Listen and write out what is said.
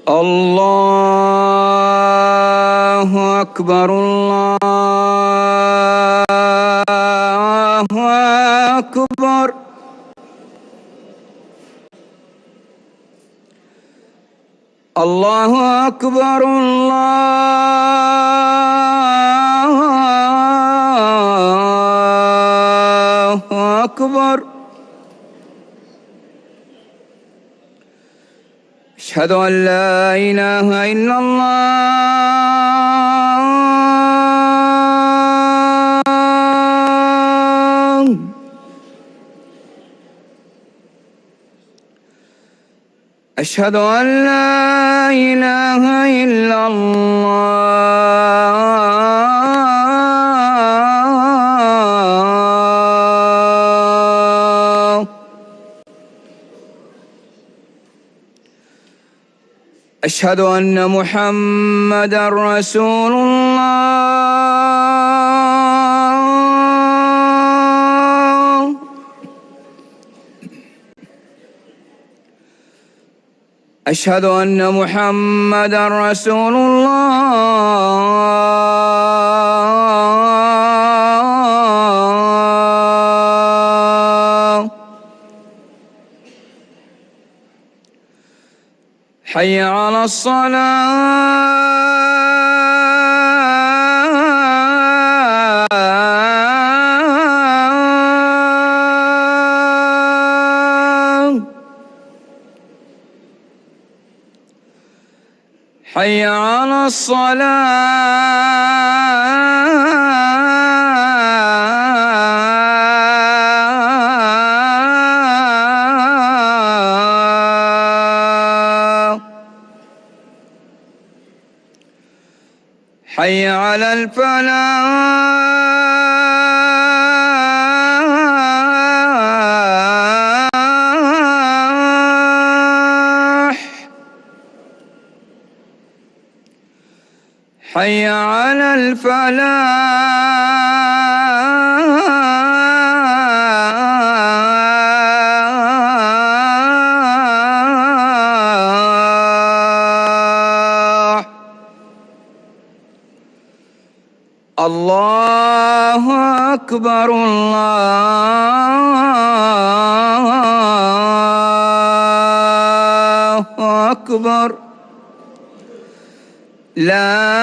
الله أكبر الله أكبر. الله أكبر الله أكبر. أشهد أن لا إله إلا الله. أشهد أن لا إله إلا الله. أشهد أن محمدًا رسول الله. أشهد أن محمدًا رسول الله. حي على الصلاة. حي على الصلاة. حي على الفلاح. حي على الفلاح. الله أكبر الله أكبر. لا